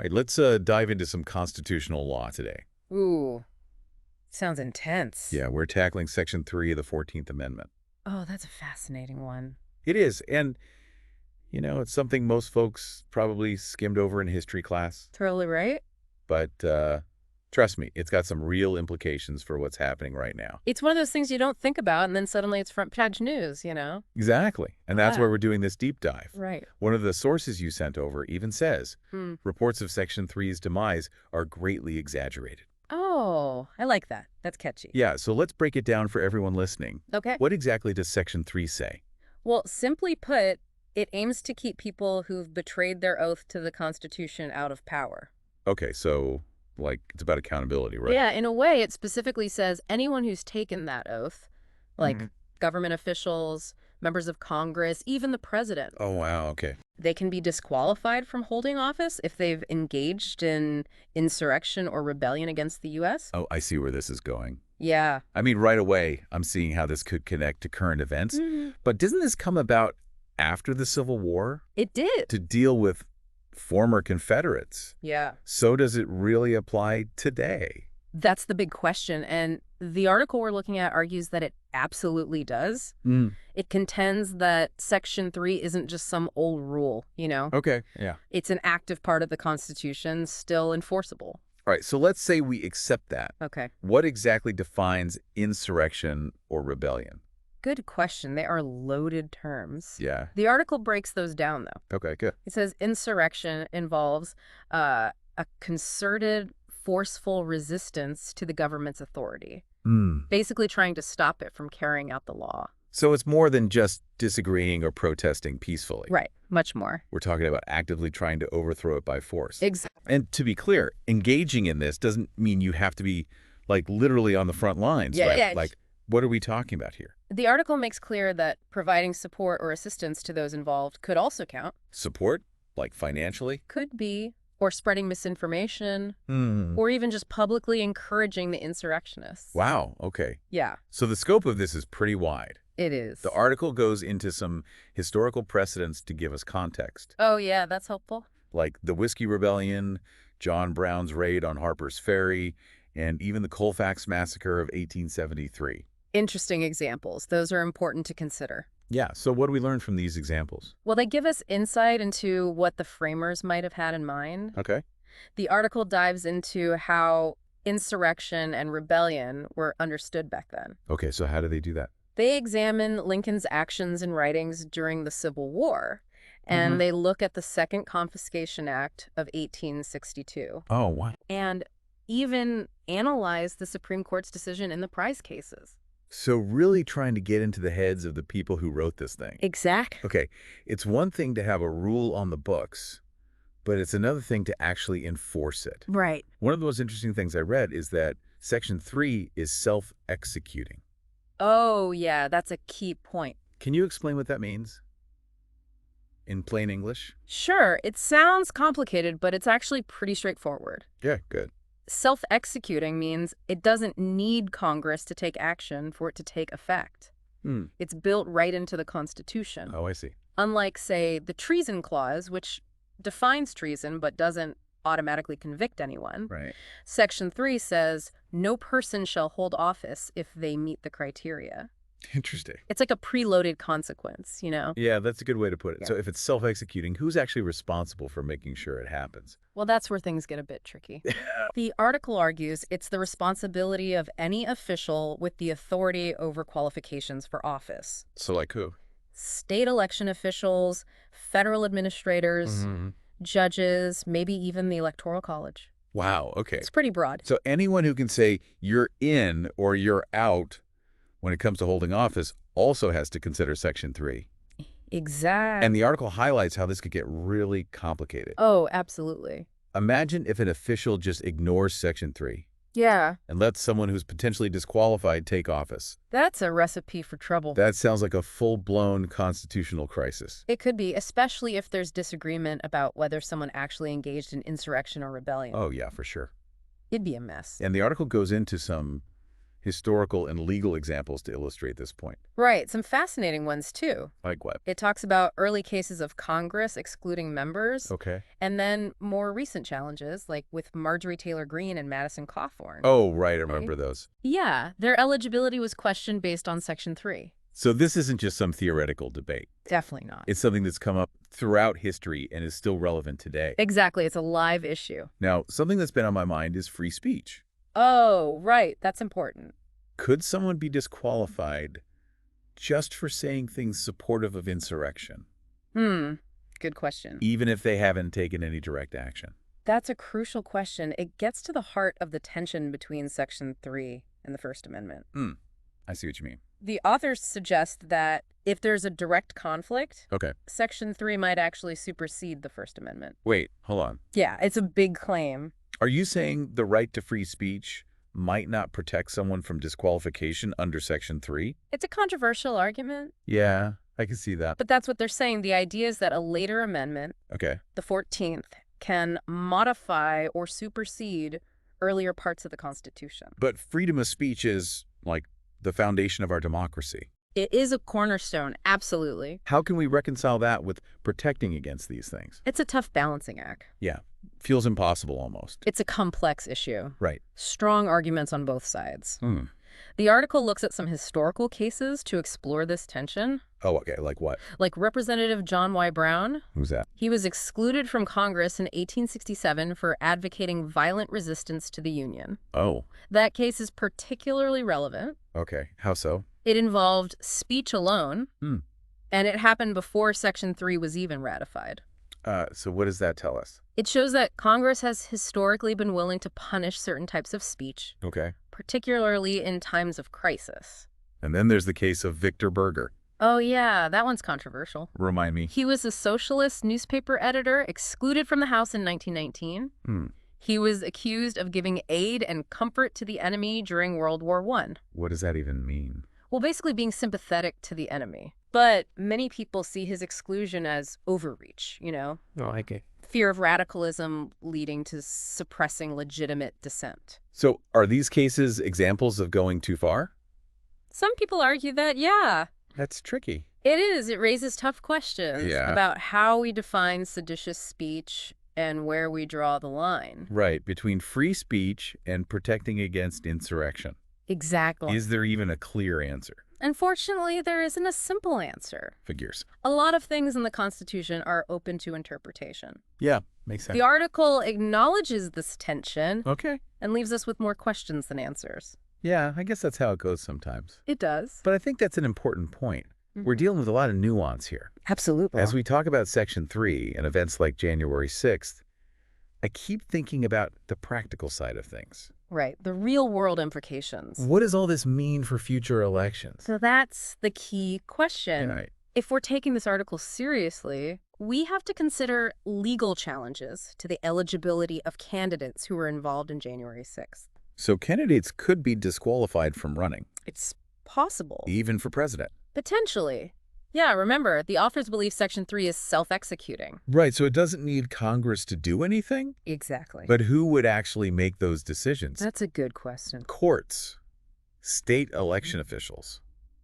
All right, let's dive into some constitutional law today. Ooh, sounds intense. Yeah, we're tackling Section 3 of the 14th Amendment. Oh, that's a fascinating one. It is, and, it's something most folks probably skimmed over in history class. Totally right. But trust me, it's got some real implications for what's happening right now. It's one of those things you don't think about, and then suddenly it's front page news, you know? Exactly, and that's why we're doing this deep dive. Right. One of the sources you sent over even says, reports of Section 3's demise are greatly exaggerated. Oh, I like that. That's catchy. Yeah, so let's break it down for everyone listening. Okay. What exactly does Section 3 say? Well, simply put, it aims to keep people who've betrayed their oath to the Constitution out of power. Okay, so, it's about accountability, right? Yeah, in a way, it specifically says anyone who's taken that oath, like government officials, members of Congress, even the president. Oh, wow, okay. They can be disqualified from holding office if they've engaged in insurrection or rebellion against the U.S. Oh, I see where this is going. Yeah. I mean, right away, I'm seeing how this could connect to current events. But doesn't this come about after the Civil War? It did. To deal with former Confederates. Yeah. So does it really apply today? That's the big question. And the article we're looking at argues that it absolutely does. It contends that Section 3 isn't just some old rule, you know? Okay, yeah. It's an active part of the Constitution, still enforceable. All right, so let's say we accept that. Okay. What exactly defines insurrection or rebellion? Good question. They are loaded terms. Yeah. The article breaks those down, though. Okay, good. It says insurrection involves a concerted, forceful resistance to the government's authority, basically trying to stop it from carrying out the law. So it's more than just disagreeing or protesting peacefully. Right, much more. We're talking about actively trying to overthrow it by force. Exactly. And to be clear, engaging in this doesn't mean you have to be, literally on the front lines, right? Yeah. What are we talking about here? The article makes clear that providing support or assistance to those involved could also count. Support? Like financially? Could be. Or spreading misinformation. Or even just publicly encouraging the insurrectionists. Wow, okay. Yeah. So the scope of this is pretty wide. It is. The article goes into some historical precedents to give us context. Oh, yeah, that's helpful. Like the Whiskey Rebellion, John Brown's raid on Harper's Ferry, and even the Colfax Massacre of 1873. Interesting examples. Those are important to consider. Yeah, so what do we learn from these examples? Well, they give us insight into what the framers might have had in mind. Okay. The article dives into how insurrection and rebellion were understood back then. Okay, so how do they do that? They examine Lincoln's actions and writings during the Civil War, and they look at the Second Confiscation Act of 1862. Oh, wow. And even analyze the Supreme Court's decision in the prize cases. So really trying to get into the heads of the people who wrote this thing. Exactly. Okay, it's one thing to have a rule on the books, but it's another thing to actually enforce it. Right. One of the most interesting things I read is that Section 3 is self-executing. Oh, yeah, that's a key point. Can you explain what that means in plain English? Sure, it sounds complicated, but it's actually pretty straightforward. Yeah, good. Self-executing means it doesn't need Congress to take action for it to take effect. It's built right into the Constitution. Oh, I see. Unlike, say, the Treason Clause, which defines treason but doesn't automatically convict anyone. Right. Section 3 says, no person shall hold office if they meet the criteria. Interesting. It's like a preloaded consequence, you know? Yeah, that's a good way to put it. Yeah. So if it's self-executing, who's actually responsible for making sure it happens? Well, that's where things get a bit tricky. The article argues it's the responsibility of any official with the authority over qualifications for office. So like who? State election officials, federal administrators, judges, maybe even the Electoral College. Wow, okay. It's pretty broad. So anyone who can say you're in or you're out when it comes to holding office also has to consider Section 3. Exactly. And the article highlights how this could get really complicated. Oh, absolutely. Imagine if an official just ignores Section 3 Yeah. and lets someone who's potentially disqualified take office. That's a recipe for trouble. That sounds like a full-blown constitutional crisis. It could be, especially if there's disagreement about whether someone actually engaged in insurrection or rebellion. Oh, yeah, for sure. It'd be a mess. And the article goes into some historical and legal examples to illustrate this point. Right, some fascinating ones, too. Like what? It talks about early cases of Congress excluding members, Okay. and then more recent challenges, like with Marjorie Taylor Greene and Madison Cawthorn. Oh, right, I remember those. Yeah, their eligibility was questioned based on Section 3. So this isn't just some theoretical debate. Definitely not. It's something that's come up throughout history and is still relevant today. Exactly, it's a live issue. Now, something that's been on my mind is free speech. Oh, right, that's important. Could someone be disqualified just for saying things supportive of insurrection, Good question. even if they haven't taken any direct action? That's a crucial question. It gets to the heart of the tension between Section 3 and the First Amendment. I see what you mean. The authors suggest that if there's a direct conflict, Okay. Section 3 might actually supersede the First Amendment. Wait, hold on. Yeah, it's a big claim. Are you saying the right to free speech might not protect someone from disqualification under Section 3? It's a controversial argument, Yeah, I can see that. but that's what they're saying. The idea is that a later amendment, Okay. the 14th, can modify or supersede earlier parts of the Constitution. But freedom of speech is, like, the foundation of our democracy. It is a cornerstone, absolutely. How can we reconcile that with protecting against these things? It's a tough balancing act. Yeah, feels impossible almost. It's a complex issue. Right. Strong arguments on both sides. The article looks at some historical cases to explore this tension. Oh, okay, like what? Like Representative John Y. Brown. Who's that? He was excluded from Congress in 1867 for advocating violent resistance to the Union. Oh, That case is particularly relevant. okay. How so? It involved speech alone, and it happened before Section 3 was even ratified. So what does that tell us? It shows that Congress has historically been willing to punish certain types of speech, Okay. particularly in times of crisis. And then there's the case of Victor Berger. Oh yeah, that one's controversial. Remind me. He was a socialist newspaper editor excluded from the House in 1919. He was accused of giving aid and comfort to the enemy during World War I. What does that even mean? Well, basically being sympathetic to the enemy. But many people see his exclusion as overreach, you know? Oh, okay. Fear of radicalism leading to suppressing legitimate dissent. So are these cases examples of going too far? Some people argue that, yeah, That's tricky. it is. It raises tough questions Yeah. about how we define seditious speech and where we draw the line. Right, between free speech and protecting against insurrection. Exactly. Is there even a clear answer? Unfortunately, there isn't a simple answer. Figures. A lot of things in the Constitution are open to interpretation. Yeah, makes sense. The article acknowledges this tension Okay. and leaves us with more questions than answers. Yeah, I guess that's how it goes sometimes. It does. But I think that's an important point. We're dealing with a lot of nuance here. Absolutely. As we talk about Section 3 and events like January 6th, I keep thinking about the practical side of things. Right. The real world implications. What does all this mean for future elections? So that's the key question. Right. If we're taking this article seriously, we have to consider legal challenges to the eligibility of candidates who were involved in January 6th. So candidates could be disqualified from running, It's possible. even for president. Potentially. Yeah, remember, the authors believe Section 3 is self-executing. Right, so it doesn't need Congress to do anything? Exactly. But who would actually make those decisions? That's a good question. Courts, state election officials.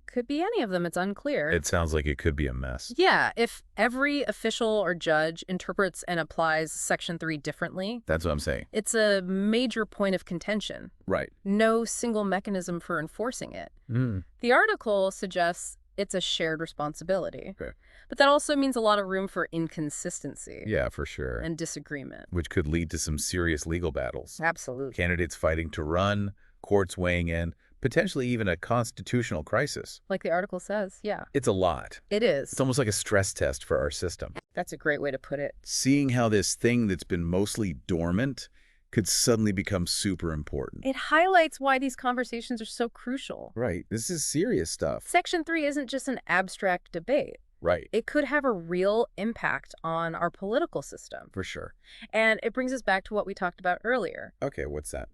Could be any of them. It's unclear. It sounds like it could be a mess. Yeah, if every official or judge interprets and applies Section 3 differently, That's what I'm saying. it's a major point of contention. Right. No single mechanism for enforcing it. Mm. The article suggests it's a shared responsibility. Okay. But that also means a lot of room for inconsistency Yeah, for sure. and disagreement. Which could lead to some serious legal battles. Absolutely. Candidates fighting to run, courts weighing in, potentially even a constitutional crisis. Like the article says, yeah. It's a lot. It is. It's almost like a stress test for our system. That's a great way to put it. Seeing how this thing that's been mostly dormant could suddenly become super important. It highlights why these conversations are so crucial. Right. This is serious stuff. Section 3 isn't just an abstract debate. Right. It could have a real impact on our political system. For sure. And it brings us back to what we talked about earlier. Okay, what's that?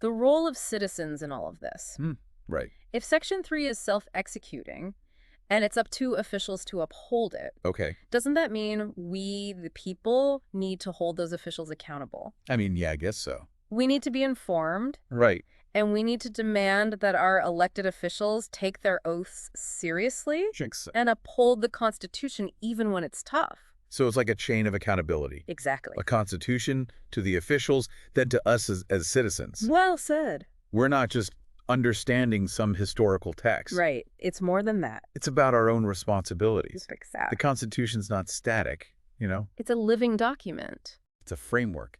The role of citizens in all of this. Right. If Section 3 is self-executing, and it's up to officials to uphold it, Okay. doesn't that mean we, the people, need to hold those officials accountable? I mean, yeah, I guess so. We need to be informed, Right. And we need to demand that our elected officials take their oaths seriously and uphold the Constitution even when it's tough. So it's like a chain of accountability. Exactly. A constitution to the officials, then to us as citizens. Well said. We're not just understanding some historical text. Right. It's more than that. It's about our own responsibilities. Exactly. The Constitution's not static, you know? It's a living document. It's a framework,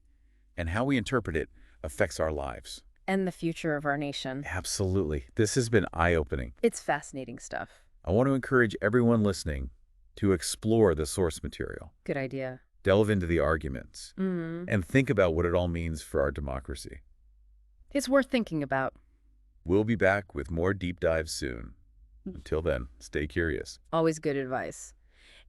and how we interpret it affects our lives. And the future of our nation. Absolutely. This has been eye-opening. It's fascinating stuff. I want to encourage everyone listening to explore the source material. Good idea. Delve into the arguments, and think about what it all means for our democracy. It's worth thinking about. We'll be back with more deep dives soon. Until then, stay curious. Always good advice.